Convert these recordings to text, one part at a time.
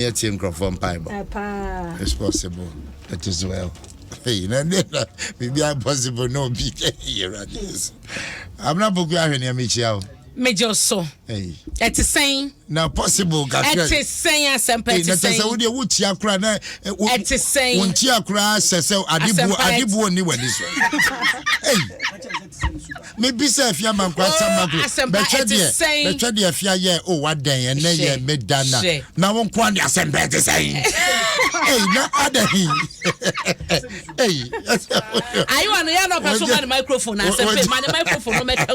Yet in Crawford Bible. It's possible. It is well. Hey, maybe I'm possible. No, be here at this. I'm not going to meet you. Major so. Hey. It's saying. Now possible. It's saying something. It's saying. It's saying. Won't you cry? So Adibu only when this one. Hey. Maybe say if you man quite some but if you yeah oh what day and then you made dana now one quan ya send better saying hey no other hey I want to know person on the microphone I said man the microphone no make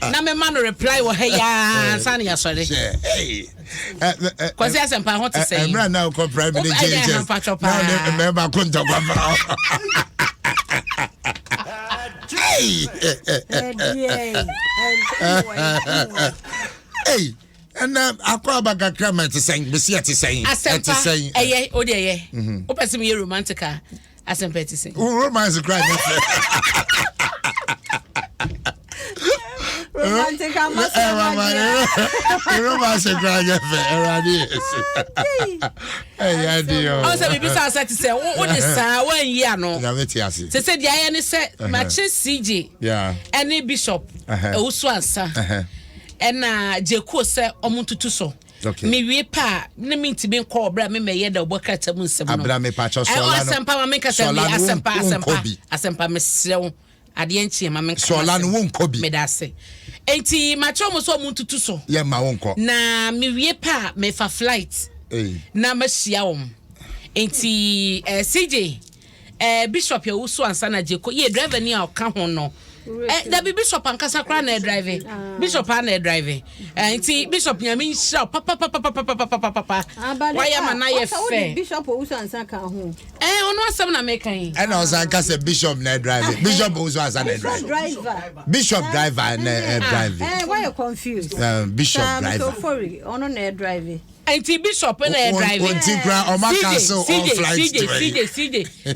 na me man reply wo hey ya san ya sorry hey cause I am what to say I'm now call prime minister now remember kunta hey, and Aquaba Grandma to saying, Besiati saying, eh, oh, dear, open some romantic, as I'm petty saying. Oh, romance crying. Romantic, I must romance crying. Hey, dear. I was a bit sad to say, what is 1 year no? They said, Diana said, matches CJ, yeah, any bishop, also answer. And Jeko said, Omuntu so. Okay. Me we pa, ne mean to be called Bra me ye the worker to Munsem. Abrame Pacho Solano make us asempa me sew. Adienchi ma make Solano won't kobi. Me da say. Enti macho mo so Omuntu so. Yeah, ma wonko. Na me we pa me fa flight. Na ma hia wom. Enti CJ Bishop ya usu ansa na Jeko ye driver ni a ka ho no. Da be Bishop ankasa kra na drive. Bishop na drive. Nti Bishop nyame nhyira papa. Why am na ye fe? Bishop usu ansa ka ho. Ono asem na make kan. E na osan ka se Bishop na drive. Bishop usu ansa na drive. Bishop driver na drive. Why you confused? Bishop driver. So sorry, ono na drive. Anti Bishop na drive. Onti kra o ma cancel all flights.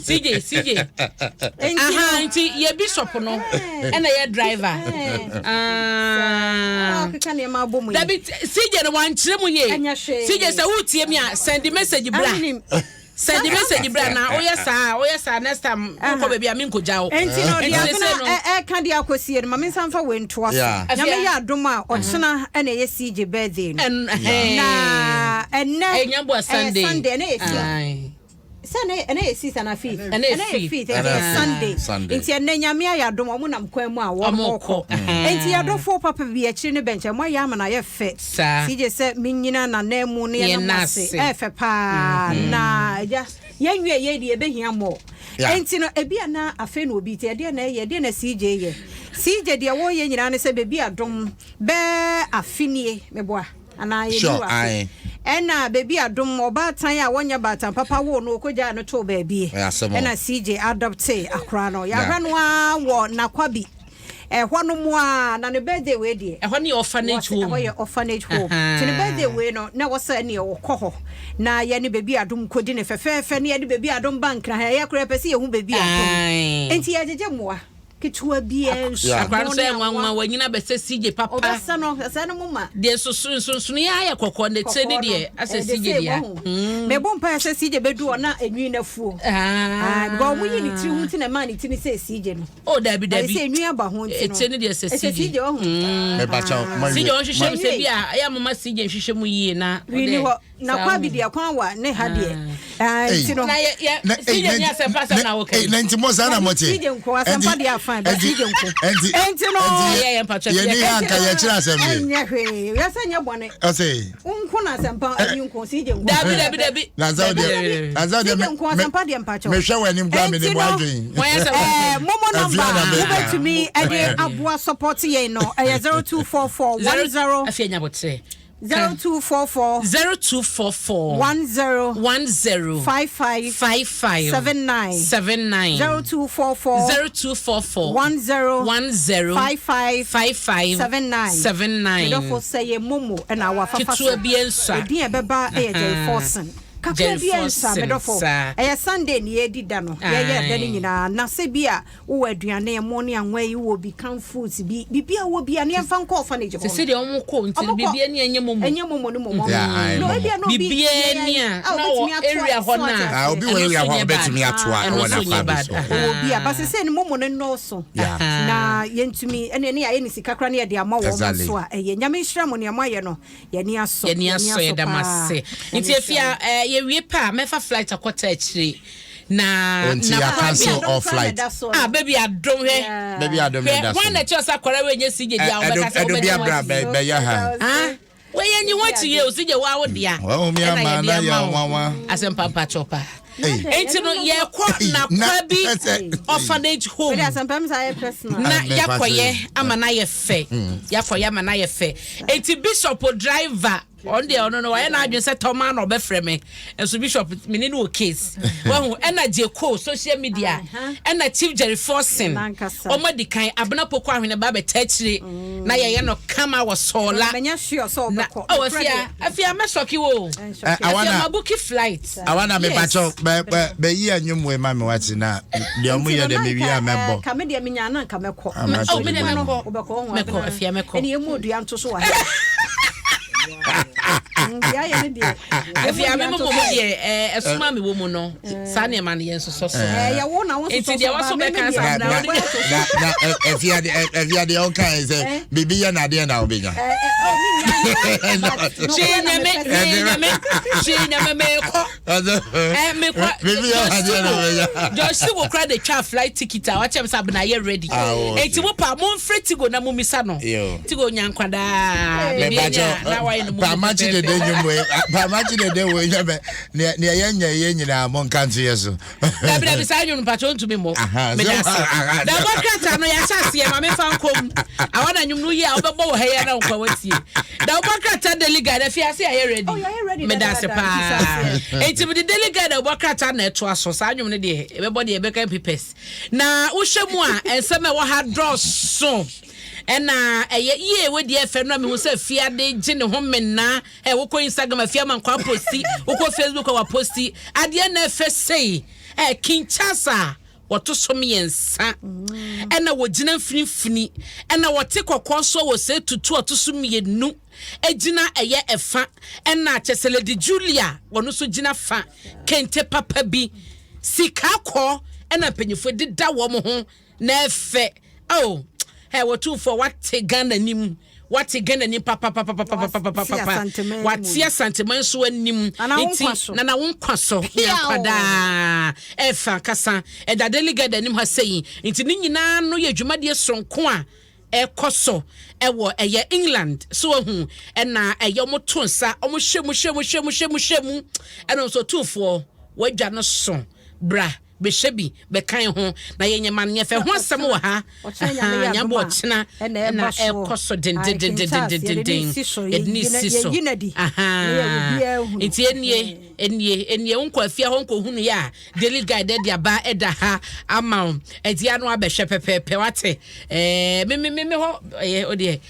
CJ. Aha, anti ye Bishop no. And a driver. David CJ no wan kire mu ye. CJ say who tie me a send the message bra. Send the message bra na oyesa next time ko baby am nkoja o. Enti no dia na ka dia akosie no mame sanfa we nto aso. Nyame ya adom a ochena na ye CJ birthday no. Na enne enyambo Sunday na ye. Sunday na ye season na fit. Na ye fit Sunday. Enti enne nyame ya adom omo nam kwan mu a wo moko. Enti ya dofo papa bi a chiri ne bench mo ya ma na ye fe. CJ se minyina na na mu ne na mase. Fe pa na ja yenwie ye di ebehia mo. Enti no ebia na afe na obi te de na ye de na CJ ye. CJ de wo ye nyina ne se bebi adom be afinie meboa. Ana ye sure, ena baby adom oba tan a wonya batan papa wo no koja no to baby ena CJ adopte akra no ya hwa no a wo nakwabi hwa no mu a na ne birthday we die hwa ne orphanage home we orphanage home ti ne birthday we no na wo sa ne wo kɔ na ye ne baby adom kodi ne fefefe ne ye de baby adom bank na ye kura pese ye hu baby adom enti ye jeje moa kitua bie akwa se nwanwa wanyina be se CJ papa obesa no mama de so ya ya kokɔ ne tseni de ase CJ dia me bompa se CJ bedu ona enwi na fuo go mu yini ti hu ti na man ti ni se CJ no o dabi se enwi aba ho ti no tseni de se CJ me ba cha CJ on hwehwem se bia ya mama CJ hwehwem mu yie na na kwa bi dia kwa wa ne ha de ti no na CJ ni ase pasa na wo kai na nti mo sa na mo ti CJ nko asempa dia enti no ye ni anka ye kira asem ni hwe ya se nya bone ase unko na asempa nko CJ nko dabi na za de nko asempa dia mpacho me hwe wani mgba me ne bo adwen momo number ubetumi ade aboa support ye no 0244 afia nya botre 0244 55 79 0244 Don't say momo and our fafa. Kitu ebiensa. Edi ebeba e je forcing. kakra bi ensa medofo e Sunday ni edida no ye da ni nyina na se bia wo aduane mo ne anwa yi wo bi kan foods bi bibia wo bia ne mfa nko orphanage ho se de omo ko nti bibia ne enyemo no bibia no bibia ni na wo area ho na obi wo area ho betumi atoa wo na fa so bia base se ne momo no so na yentumi ene ne ya ni sikakra ne de ama wo so a ye nyame hira mo ne ama ye no ye ni aso ye da mase nti efia ye wie pa mefa flight akota akire na cancel all flight baby adom he baby adom he da so one na chosa kwara we nya sije dia o beka se be abra be ya ha we ye nyi what ye o sije wa wo dia wa mi ama na ya wanwa asempa pa chopa enti no ye kwa na kwa bi orphanage home na yakoye ama na ye fe yakoye ama na ye fe enti bishop driver on the no why na adwen say Toma no be frɛ me enso bishop me ne no case wahu energy ko social media na chief Jerry Forsen o madi kan abna poko ahwene ba be tachire na ye no kama wo sola menya sure so be ko o afia me shoki wo awana mabuki flight awana me bacho be yi anyum we ma me wati na de omu ye de me wi amebo ka me de me nya na ka me ko o me de me ko me ko afia me ko eni emu odu anto so wa afia me mo de esuma me wo mu no sa ne ma ne yenso so ya wo na wo so so dia waso be kan sa na afia de on kan say bibi ya na de na obenya She me ko me ko bibi ya na de na obenya just wo kra de twa flight ticket a watchem sa na ye ready enti wo pa mo freti go na mo misa no tigo nyankwada bibi ya pa machi de we ne ye nyina mo nkanto yeso da bi sa nyun pacho ntumi mo me da sa da bokata no ya chase ma me fa nkom awana nyum no ye a obebo wo heya na nkwa watie da bokata deliga da fiase ya ready me da se pa enti me deliga da bokata na eto aso sa nyum ne de ebebo de ebeka pipes na wo hwemu a ensem e wo ha draw so ena ye we de efe no me hu se fiade gine ho menna wo ko Instagram afia man kwa posti wo ko Facebook wa posti ade na efe sei Kinshasa woto so miensa ena wo gina mfinifini ena wote kokko so wo se tutu oto so mienu ejina eye efa ena cheseledi Julia wono so gina fa kente papa bi sikakọ ena penyefo dida wo mo ho na efe what two for what Ghana nim what Ghana nim papa what tia sentiment so nim na na won kwaso ya kwada efa kasa e da delegate nim ha sei nti ni nyina no ye dwumade sonko a ekoso ewo eye England so hu na eye mo tonsa omo hwemu eno so two for wadwa no so bra be shebi be kan ho na ye nyema ne fe ho asem wo ha nyambo ochina na ekoso den edni siso enti enie unko afia ho nko hunu ya daily guide dia ba eda ha ama enti anu abehwe pepepe wate me ho odi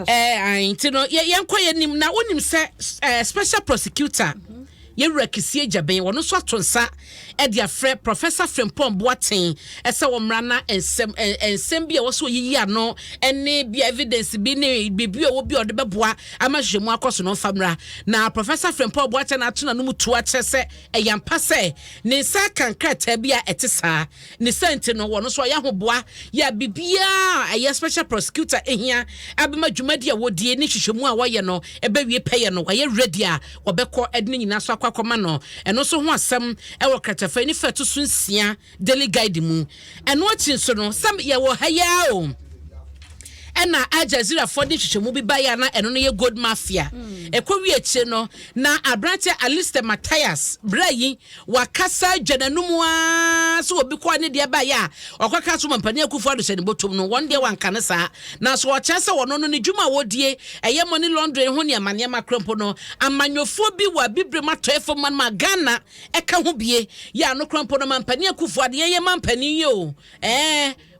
enti no ye nko ye nim na wonim se special prosecutor ye rekisie jaben wono so atonsa e dia frɛ Professor Frimpong Boaten ese wo mrana ensem bia wo so yiyi ano ene bia evidence bi ne bibia wo bia ode beboa amahwemu akoso no famra na Professor Frimpong Boaten atuna no mutu a kyerse eyampa se ne nsa kankrata bia etesa ne sente no wono so ya hoboa ya bibia eye special prosecutor ehia abema dwumadi a wodie ne hwehwemu a woye no ebawie peye no waye ready a wobekɔ edne nyina so akoma no eno so ho asem e wo kratafa ni fetu sunsia daily guide mu eno achin so no sam ye wo haya o ena Aljazeera for the hwehwemu bi ba ya na eno no ye gold mafia ekɔwi akyire no na abrante Alistair Matthias brayi wakasa dwananum a so obi kwa ne de ba ya ɔkɔka so mampani akufo ado hyɛ ne botom no wɔn de wanka ne saa na so ɔkyerɛ sɛ wɔno no ne dwuma wodie ɛyɛ money laundering ho ne amanyama krempo no amanyofo bi wa bibre matɔefo man ma Ghana ɛka ho bie ya no krempo no mampani akufo ade yɛ mampani yo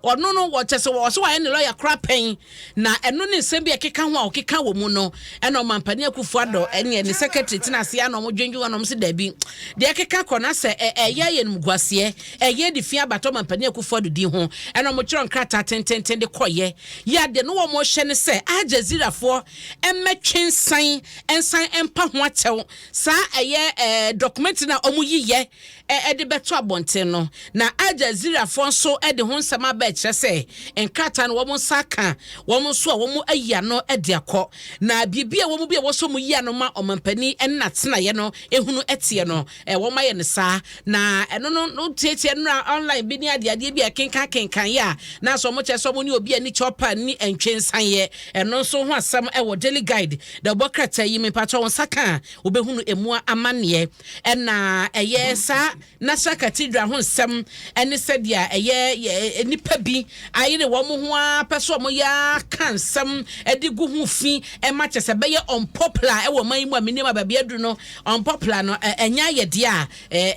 ɔno no wɔkyɛ sɛ wɔso ayɛ ne lawyer kra pen na ɛno ne nsɛm bi ɛkeka ho a ɔkeka wɔ mu no ɛna ɔmampani akufo adɔ ɛne ne secretary tina ase ana ɔmo dwendwen ɔnom se dabi deɛ ɛkeka kɔ na sɛ ɛyɛ yɛ no guaseɛ ɛyɛ de fia bato ɔmampani akufo adɔ di ho ɛna ɔmo kyerɛ nkrata tententen de kɔyɛ yɛ de no wɔn hyɛ ne sɛ Aljazeera foɔ ɛmɛtwe nsan ɛmpa ho akyɛw saa ɛyɛ document na ɔmo yiyɛ ɛde bɛto abɔnten no na Aljazeera foɔ nso ɛde ho nsɛm abɛkyerɛ sɛ nkrata no wɔn nsa ka wɔn nso a wɔn ayi ano ɛde akɔ na biribi a wɔn bi a wɔso mu yi ano ma ɔmampani ɛna tenaeɛ no ehunu ɛteɛ no wɔn ayɛ ne saa na ɛno no tietie no online bi ne adeadeɛ bi a kenkan ya na so wɔn kyerɛ sɛ wɔn ne obi ani chopper ni ntwe nsanyɛ ɛno nso ho asɛm ɛwɔ daily guide da bɔkrata yi me patɔ wɔn saka obehunu emua amanneɛ ɛna ɛyɛ saa National Cathedral ho nsɛm ɛne sɛdeɛ ɛyɛ nipa bi ayere wɔn ho a pɛso wɔn ya kan nsɛm ɛde gu ho fi ɛma kyɛ sɛ bɛyɛ unpopular ɛwɔ man mu a minim baabi aduru no unpopular no ɛnya yɛ deɛ a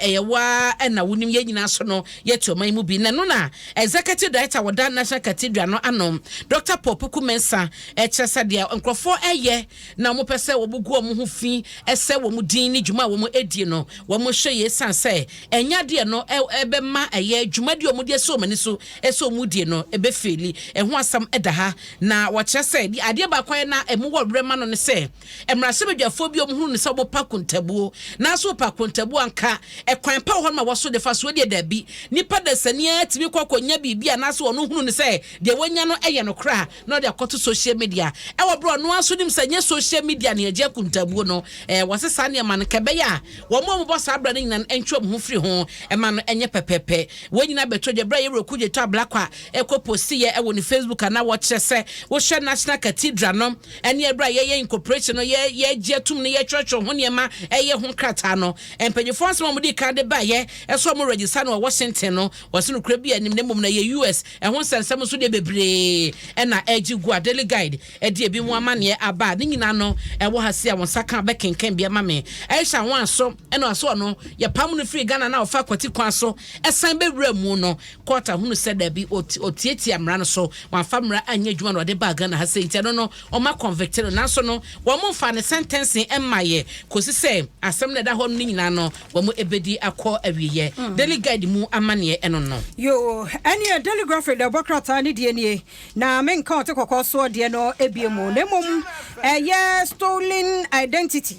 ɛyɛ wa ɛna wonim yɛ nyina so no yɛto man mu bi na no na executive director wɔ da National Cathedral no anom Dr. Popoku Mensa ɛkyɛ sɛ deɛ nkrɔfo ɛyɛ na wɔn pɛ sɛ wɔn gu wɔn ho fi ɛsɛ wɔn din ne dwuma wɔn edi no wɔn hwɛ yɛ san sɛ enya de no ɛbɛma ɛyɛ dwuma de wɔn de ɛsɛ wɔn ani so ɛsɛ wɔn die no ɛbɛfeli ɛho asam ɛda ha na wɔkyerɛ sɛ adeɛ baako yɛ na ɛmu wɔ brɛma no ne sɛ mmarahyɛbadwafoɔ bi wɔn ho ne sɛ wɔn pa kontabuo na so pa kontabuo anka ɛkwan pa hɔ ma wɔso de fa so deɛ dabi nipa da sania timi kɔkɔ nya biribi a na so wɔn ho ne sɛ deɛ wɔnya no ɛyɛ no kra na ɔde akɔto social media ɛwɔ bro no aso nim sɛ nyɛ social media ne ɛgye kontabuo no wɔse saa ne ma no kɛbɛyɛ a wɔn bɔ saa bra ne nyina ɛntwe wɔn ho firi ho ɛma no ɛnyɛ pɛpɛpɛ wɔn nyina bɛtɔ de bra yɛ roku de to ablakwa ɛkɔ posti yɛ ɛwɔ ne Facebook ana wɔkyerɛ sɛ wɔhwɛ National Cathedral no ɛne ɛbra yɛ incorporation no yɛ gye tum ne yɛ twɛtwɛ ho nneɛma ɛyɛ ho krata no mpanyinfoɔ nsɛm wɔn de kan de ba yɛ ɛso wɔn register no wɔ Washington no wɔse no kura bi anim ne mom na yɛ US ɛho nsɛnsɛm nso de bebree ɛna ɛgye gu a daily guide ɛde ebi mu amaneɛ aba ne nyina no ɛwɔ ha si a wɔn saka bɛkenkan bi ama me ɛhyɛ wɔn aso ɛna aso no yɛ pam no free Ghana na ɔfa kwati kwan so ɛsan bɛwura mu no kɔta hunu sɛ da bi otietia mmara no so wɔafa mmara anya adwuma no ɔde ba Ghana ha sɛ ntia no ɔma convicted nanso no wɔn mfa ne sentencing ɛma yɛ kosi sɛ asɛm na da hɔ no nyina no wɔn ebedi akɔ awieyɛ daily guide mu amaneɛ ɛno no yo ɛne daily graphic da bɔkrata ne die nie na menka ɔte kɔkɔ so deɛ no ebie mu na mmom ɛyɛ stolen identity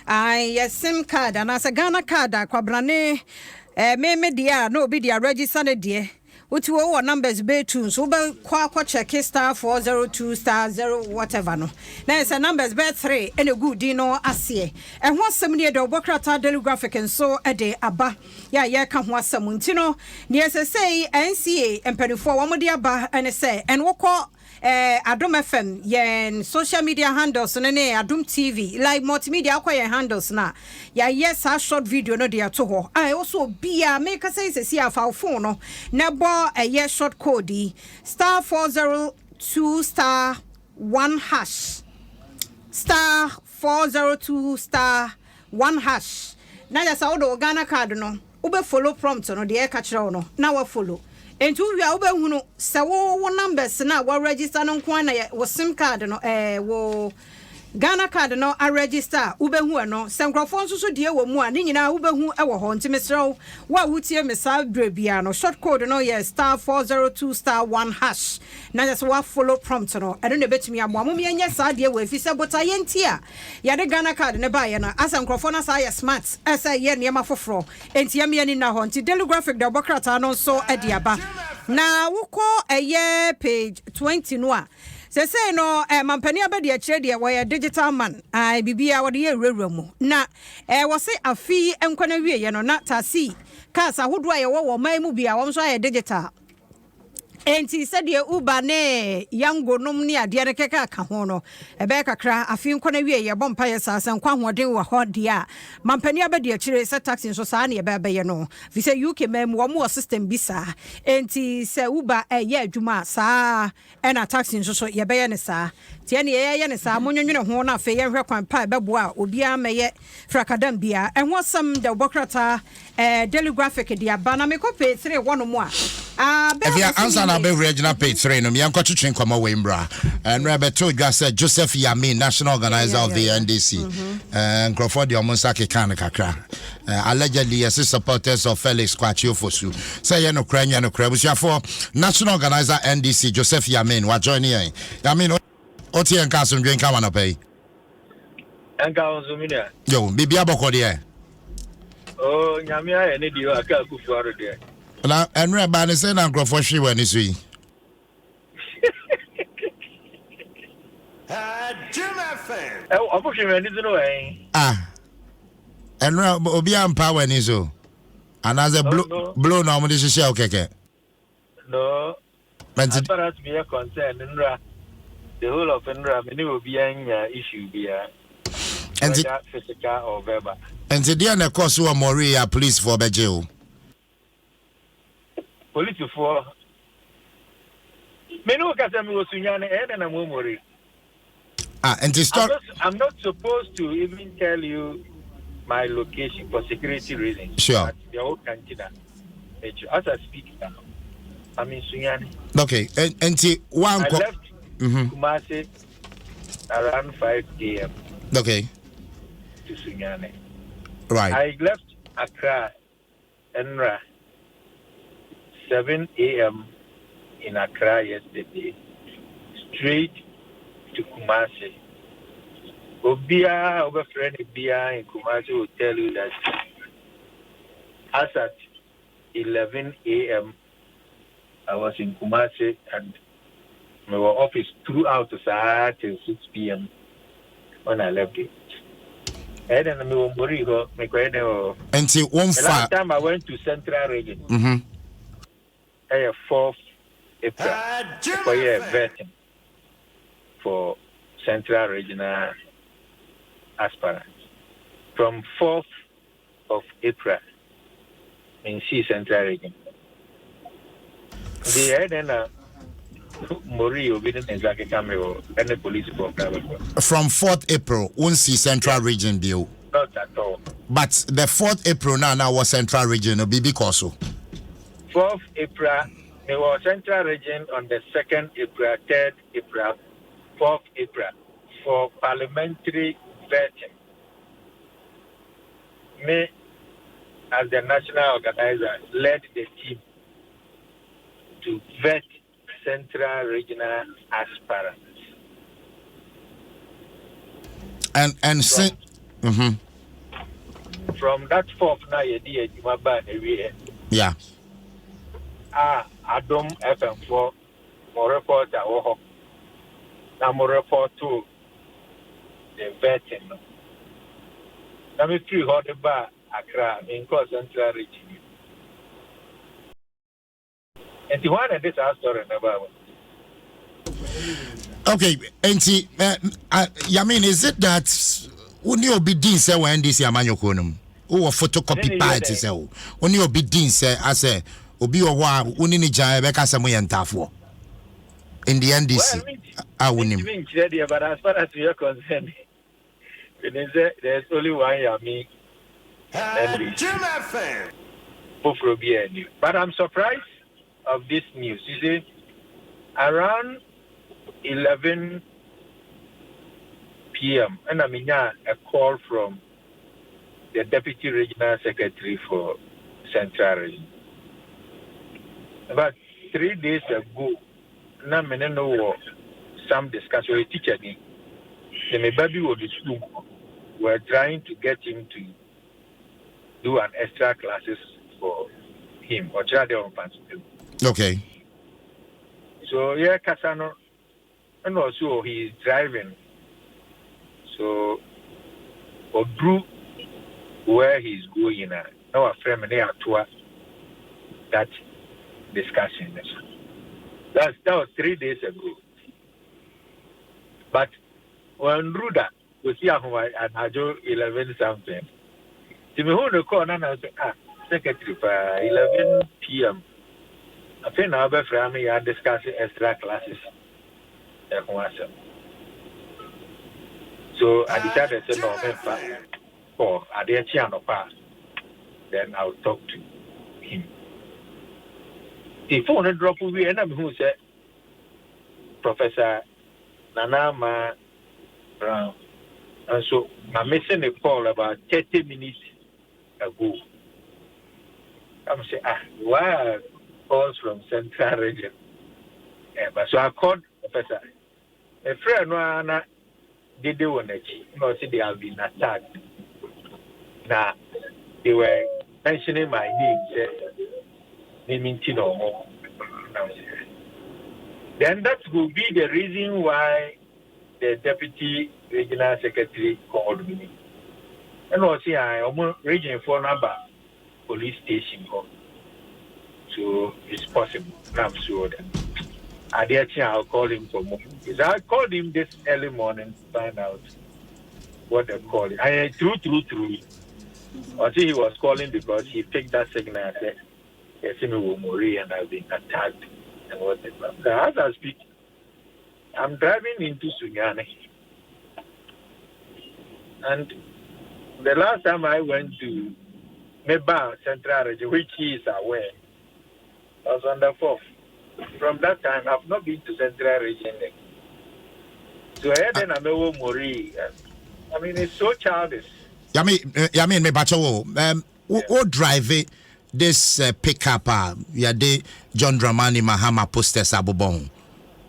yes SIM card and as a Ghana card kwabrane me dia no obi dia register ne die uti wo numbers be tune so be kwa check star 402 star 0 whatever no na is a numbers be 3 ene good din no ase ho asem ne de obokrata daily graphic nso de aba ya ka ho asem nti no ne say NCA empanifo wo mo de aba ene say en wo kɔ Adom FM yen social media handles ne Adom TV like multimedia akwa handles na ya yes a short video no de ato ho I also bia make say see afa phone no na bo short code star 402 star 1 hash star 402 star 1 hash na ya sa wo Ghana card no ube follow prompt no de e ka kire wo no na wa follow enti wi a wobehunu se wo numbers na wo register no nko na wo SIM card no wo Ghana card no a register wobɛhu no sɛ nkrɔfo nso so die wɔ mu a ne nyina wobɛhu ɛwɔ hɔ nti mesrɛw wo a wotie me saa dre bia no short code no yɛ star 402 star 1 hash na just wa follow prompt no ɛno na betumi amo amom yɛnyɛ saa die wɔ afi sɛ bota yɛnti a yɛde Ghana card ne ba yɛ no asa nkrɔfo na saa yɛ smart ɛsɛ yɛ nneɛma foforɔ enti yɛme ani na hɔ nti daily graphic da bɔkrata no nso ɛde aba na wokɔ ɛyɛ page 20 no a say no mampani abedi akire de we digital man bibia wo de ye rewura mu na wo se afi enkwana wie ye no na tasi kasa hodo aye wo man mu bia wo so aye digital enti said ye uba ne yango nom ne ade ne keka ka ho no ebe kakra afi nkwana wie ye bompa ye sasa nkwa hoden wa ho de a mampani abedi akire se taxi so sa ne ebe ye no fi se UK mem wo mo system bisa enti se uba ye adwuma sa na taxi so ye be ye ne sa tie ne ye ne sa monwonwene ho na fe ye hwe kwan pa bebo a obi a meye frakadam bia enho sam de bokrata daily graphic dia ba na me kope 3 wono mu a If you answer now, be regional page 3. No, me am got to train come away, bra. And Robert told you said Joseph Yamin, national organizer of the NDC, and Crawford Yomonsaki Kanakakra. Allegedly, as supporters of Felix Kwachio Fosu. Say you no crane, you no crane. For national organizer NDC Joseph Yamin, what join here? Yamin, Oti and Castle drink come on pay. And go Zumina. Yo, Bibi Abokodi. Oh, Yamia, and you are good for there. And Rabban is saying, Uncle for she when is we. Jim FM. Oh, I'm pushing anything away. Ah, and Obian Power is so. And as a blow no more this shell keke. No, as far as we are concerned, the whole of Indra, many will be an issue here. And physical or verbal. And today, and of course, you are Moria police for Bejo. Police for Menu Casam was Sunyana and a memory. And to start, I'm not supposed to even tell you my location for security reasons. Sure. The whole country. As I speak now, I'm in Sunyani. Okay, and one I left Kumasi around 5 a.m. Okay. To Sunyani. Right. I left Accra, Enra, 7 a.m. in Accra yesterday, straight to Kumasi. Obia, our friend Obia in Kumasi will tell you that as at 11 a.m., I was in Kumasi and my office throughout the Sahara till 6 p.m. when I left it. And then the last time I went to Central Region, 4th April, for a vetting for Central Regional aspirants. From 4th of April in Central Region. The head and Mori obedient exactly camera and the police for from 4th April, won't see Central Region bill. Not at all. But the 4th April now was Central Region, BB Koso. 4th April, there was Central Region on the 2nd April, 3rd April, 4th April for parliamentary vetting. Me, as the national organizer, led the team to vet Central Regional aspirants. From that 4th now, yeah. Adom FM4, more report now more report to the vetting. Let me see how the bar Accra in Central Region. And the one that this our story about. Okay, and see, Yamin, is it that when you be dean say when this Yamanyokonum, or photocopy party say, when you be dean say, I say, Obi or one, Unini Jabeka Samoyan Tafo. In the NDC, I wouldn't even but as far as we are concerned, there's only one Yamin. But I'm surprised of this news. You see, around 11 p.m., and I mean a call from the Deputy Regional Secretary for Central Region. About 3 days ago, I know some discussion with a teacher. The baby was the school. We're trying to get him to do an extra classes for him or try their own fancy. Okay. So yeah, Casano, and also he's driving. So, or drew where he's going at. Now a friend and to that discussion. That was 3 days ago. But when Ruda was here at Ajo 11 something, to me who the call and I said, Secretary for 11 p.m. I think now my friend me are discussing extra classes. So I decided to say no, or I didn't pass. Then I'll talk to him. The phone drop we and I'm who said Professor Nanama Brown. And so I'm missing a call about 30 minutes ago. I'm saying, why calls from Central Region? But so I called Professor. A friend no did the one they have been attacked. Now they were mentioning my name, naming Tino. Then that will be the reason why the deputy regional secretary called me. And also, I'm region 4 number police station. So it's possible. I'm sure that. I'll call him for more. I called him this early morning to find out what they call it. And true. I think he was calling because he picked that signal and said, yes, me will Mori and I've been attacked and whatever. So as I speak, I'm driving into Sunyane. And the last time I went to Meba Central Region, which he is aware, I was on the 4th. From that time, I've not been to Central Region. So I then I'm over Mori. I mean, it's so childish. Yamin, me bacho. Who drive it? This pickup? De John Dramani Mahama posters abobon.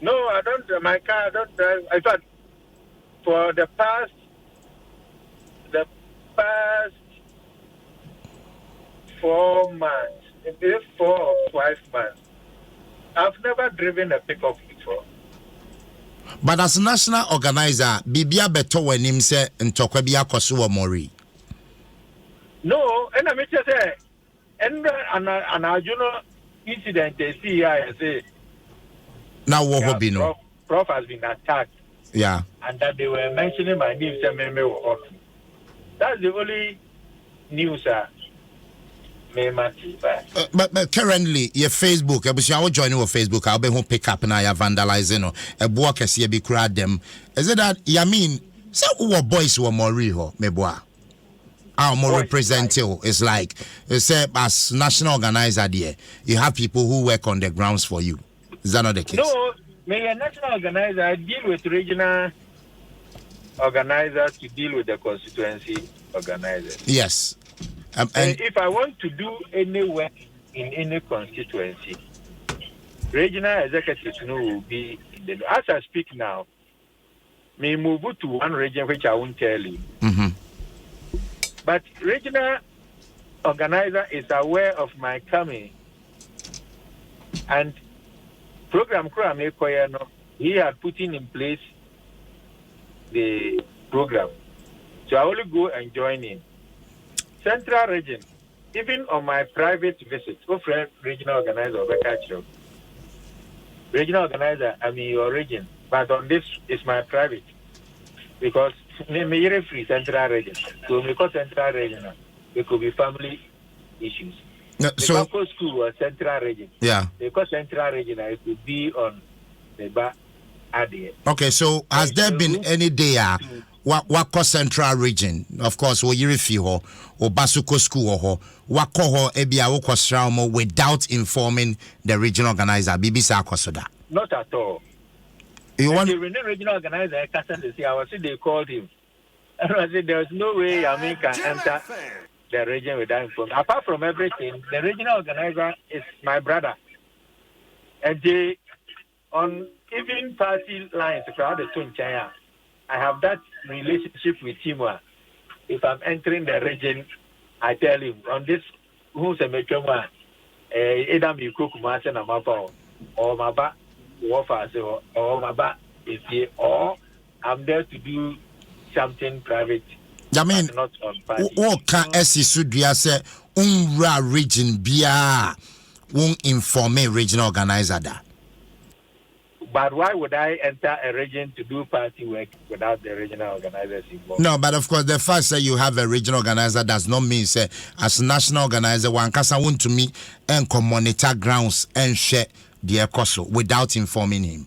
No, I don't. My car, I don't drive. I thought for the past 4 months, maybe 4 or 5 months. I've never driven a pickup before. But as national organizer, Bibia Beto when him say Ntokwebi Akosuwa Mori. No, and I mean to say, and you know, incident they see I say. Now what hobby no? Prof has been attacked. Yeah. And that they were mentioning my name, say me. That's the only news, but currently your Facebook I will join your Facebook I'll be home pick up and I vandalizing a boy can see be crowd them is it that Yamin so who boys who are more real me boy our more representative is like you say as national organizer there you have people who work on the grounds for you. Is that not the case? No, me a national organizer I deal with regional organizers to deal with the constituency organizers. Yes. And if I want to do any work in any constituency, regional executives will be in the. As I speak now, may move to one region which I won't tell you. Mm-hmm. But regional organizer is aware of my coming, and program he had put in place the program, so I only go and join in. Central Region, even on my private visit, regional organizer, regional organizer, I'm in your region, but on this is my private because me free Central Region. So because Central Region, it could be family issues. No, so school was Central Region. Yeah. Because Central Region, it could be on the bar. Okay, so has there been any day? What Central Region, of course, we refi ho or Basuko school ho wako ho ebia wako stramo without informing the regional organizer. BBC akosoda. Not at all. You want the regional organizer? I was they called him, and I said there's no way Yamin can enter the region without informing. Apart from everything, the regional organizer is my brother, and they on even party lines throughout the Tunchaya. I have that relationship with him. If I'm entering the region, I tell him on this who's a metro man, either you cook master and mapa or maba warfare or maba is here, or I'm there to do something private. I mean, not on party. What can SC say? Region bia won't inform a regional organizer that. But why would I enter a region to do party work without the regional organizers involved? No, but of course, the fact that you have a regional organizer does not mean, say, as a national organizer, one person want to meet and monitor grounds and share the ECOSO without informing him.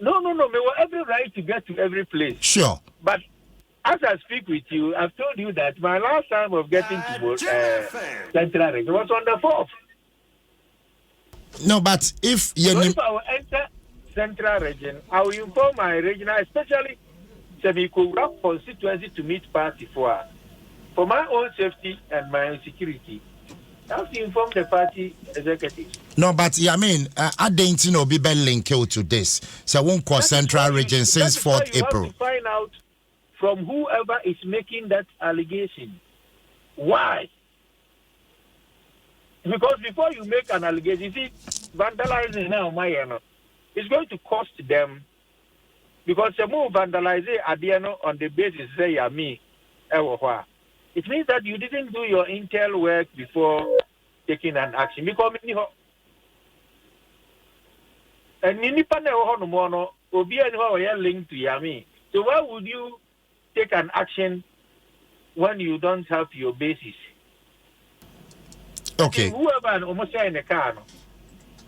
No. We were every right to get to every place. Sure. But as I speak with you, I've told you that my last time of getting to Central Region was on the 4th. No, but if I will enter central region, I will inform my regional, especially semi-corrupt constituency to meet party for my own safety and my own security. I have to inform the party executive. No, but I mean, I didn't know be linked to this. So I won't call central region since 4th April. You have to find out from whoever is making that allegation. Why? Because before you make an allegation, you see, vandalizing now, it's going to cost them. Because the more vandalize on the basis say me, it means that you didn't do your intel work before taking an action. Because and linked to Yami. So why would you take an action when you don't have your basis? Okay. Whoever almost in the car,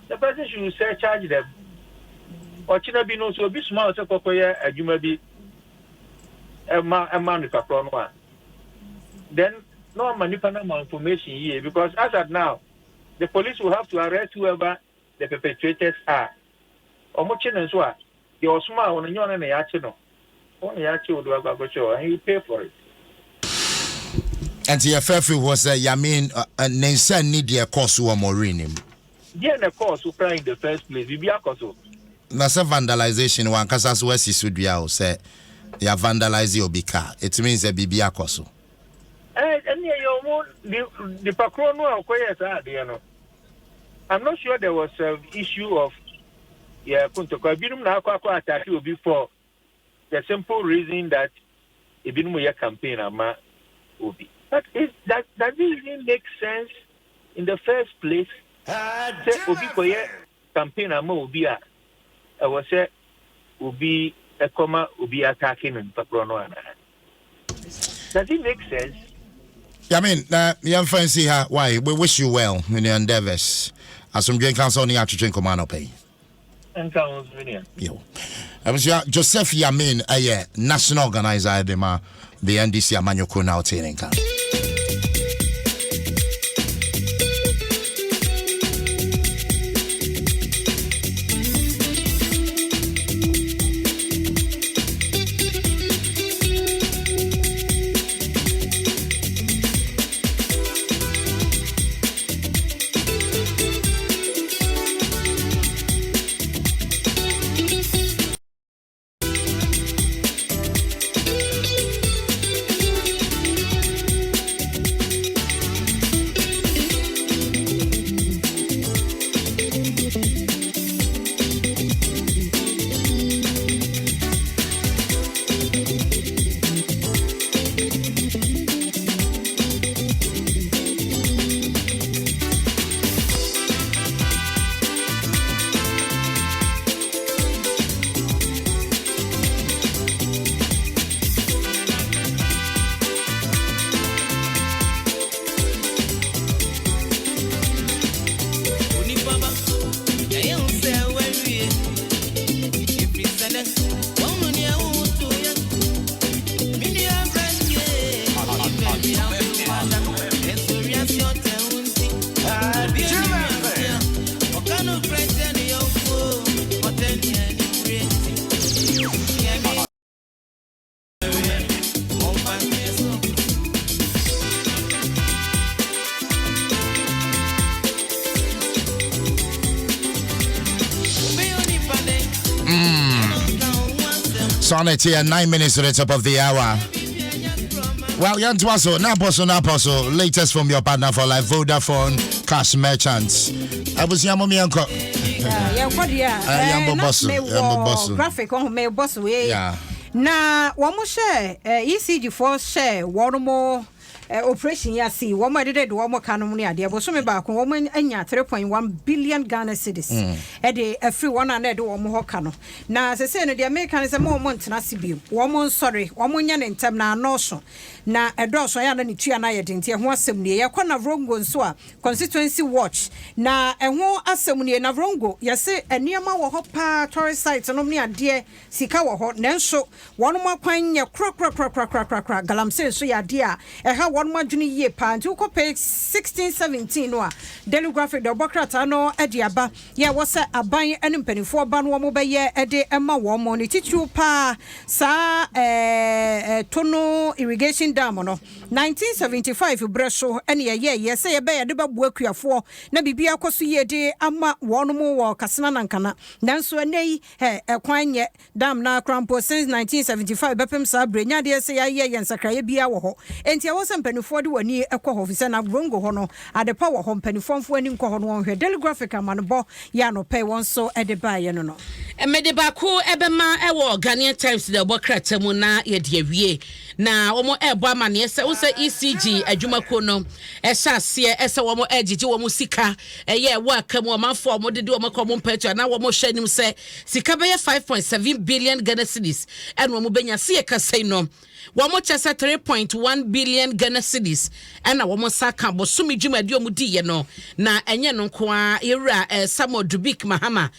the person should charge them. Or China be no so be small so a you may be a man with a one. Then no manipulation information here because as of now, the police will have to arrest whoever the perpetrators are. And so you're small on your name, only actually do a show and you pay for it. And the FF was Yamin Nsem need a course or more in him. Yeah, the course who cry in the first place, we be a course. Nasa vandalization one kasas wesi sudia say ya vandalize your car. It means a bibi akoso. And the Pacrono of I'm not sure there was an issue of Kuntoko now attack you before the simple reason that it didn't a campaign ama Obi. But that doesn't make sense in the first place. Say Obi Koye campaign ama Obi I was say Obi a comma Obi attacking in Pacrono. Does it make sense? I mean, young fancy her. Why? We wish you well in your endeavors. As some drink council on the actual command pay. And counts million. Yo, I was Joseph Yamin, a national organizer, the NDC Amanyoko now training camp. Sonnet here, 9 minutes to the top of the hour. Well, Yan Dwaso, Naposo, latest from your partner for life, Vodafone Cash Merchants. I was Yamomi Uncle. Graphic on my boss way. Now, one more share, ECG4 share, one more. Operation Yasi, one did one more cannonia, there was some back, woman, and 3.1 billion Ghana cedis. A free one and do one more cano. Now, as I say, the Americans a moment, Nasibu, woman sorry, woman in time now, no so. Now, a doss, I am any tree and I didn't hear one assembly, a corner of Rongo and Swa, constituency watch. Now, and one assembly and a Rongo, yes, a near my hopper, tourist sites, and only a dear Sikawa hot, Nenso, one more coin, your crack, galam says, so ya dear, a how one madwene ye pa nti ko page 1617 no a daily graphic the bokrata no ediaba ye wo se aban ene mpanifo ba no wo be ye ede ema wo mo ni titru pa sa tono irrigation dam no 1975 breso ene ye se ye be ye de ba bu akuafo na bibia akoso ye de ama wo no mo wo kasena nankana nanso enei ekwan ye dam na crampo since 1975 bepem sa brenya de se ye yensakraye bia wo ho enti wo se mpanifo de wani ekọ ho fise na brongo ho no adepa wo ho mpanifo mfo ani nkọ ho no hwe daily graphic amanbo ya no pay won so edeba ye no emede ba ko ebema ewo Ghanaian Times de bokrata mu na ye de awie na omo ebo amane ese wo se ECG adwumako no esase ese wo mo agigi wo mo sika ye wo akam wo manfo wo de wo makọ mo mpacho na wo mo hwanim se sika be 5.7 billion Ghana cedis and wo mo benya se ye kasai no wo mo chese 3.1 billion Ghana cedis and wo mo saka bo sumi dwumadi wo mo di ye no na enye no nko a yewura Samuel Dubik Mahama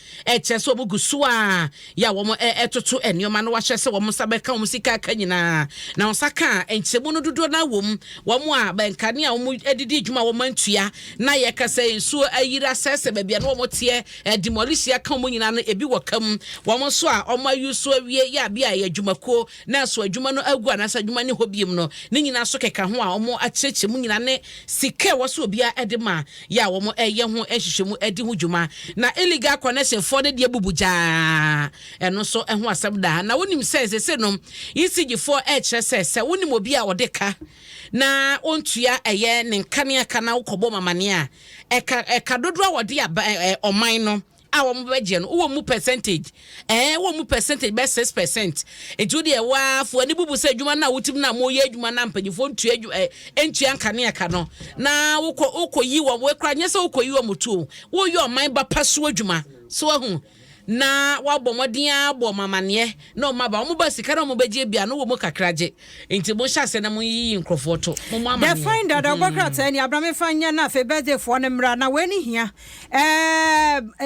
chese wo mo gusu a ya wo mo etoto enioma no wa hwese wo mo sabeka wo mo sika ka nyina na saka enchemu no dodo na wom wo mo a benkane a wo mo edidi dwuma wo mantua na ye kasa ensu ayira sese babia no wo mo tie demolition ka mo nyina no ebi wo kam wo mo so a o ma yusu awie ya bia ye dwumako na so adwuma no agu anasa adwuma ne hobiem no ne nyina so keka ho a wo mo acheche mu nyina ne sika wo so obia edema ya wo mo eye ho ehwehwemu edi ho dwuma na illegal connection for de bubuja eno so ho asabda na wonim se no ECG for se wonim obi a odeka na ontua eye ne nkane aka na ukobo mamane a eka dodo a wode oman no a wo mbege no wo mu percentage wo mu percentage be 6% ejudi e wa fo ani bubu se adwuma na wotim na mo ye adwuma na mpanyifo ntua entua nkane aka no na ukoyi wo we kra nyese ukoyi wo mutu wo yi oman ba paso adwuma so ahu na wabo modin abo mamane na o maba o ba sika na o beje bia no wo mo kakraje enti mo hyase na mo yi nkrofo to mo mamane the finder the bokrata ni abrame fanya na fe birthday for ne mra na weni hia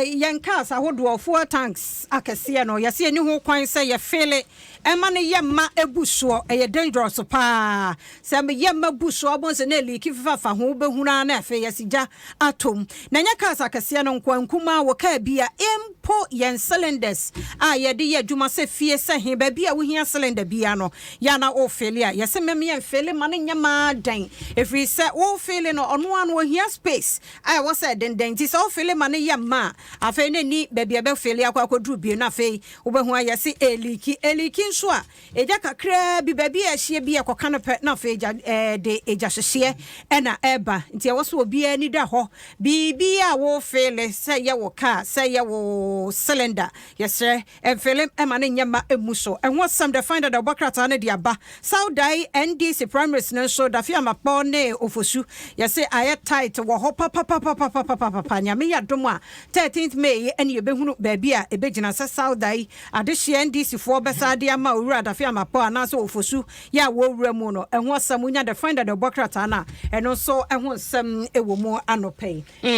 yankas ahodo of tanks akese no yase ani ho kwan se ye fele ema ne yemma ebuso ye dangerous pa se me yemma buso abonse na liki fafa ho behuna na afe yasija atom na nya kasa akese no nkwankuma wo ka bia empo cylinders ye de ye dwuma se fie se he ba bia wo hia cylinder bia no ya na o fele a yese mem ye fele ma ne nyama dan efri se wo fele no ono an wo hia space wo se den ti so fele ma ne yemma afe ne ni ba bia be fele akwadru bie na afe wo be hu ayese eliki nso a eja kakra bi ba bia hie bia koka no pe na afe eja de eja hye na eba nti wo so obi ani da ho bibia wo fele se ye wo car se ye wo cylinder yes sir film emane nyama emuso enwo sam the finder the bokrata na diaba saudai NDC primaries no so da fia mapo ne ofosu yes say aye tight wo ho papa nyame ya domo a 13th May ene ebehunu ba bia ebegina se saudai adehye NDC for besa de ama owura da fia mapo ana so ofosu ya wo wura mu no enwo sam nya the finder the bokrata na eno so enwo sam ewo mu anopay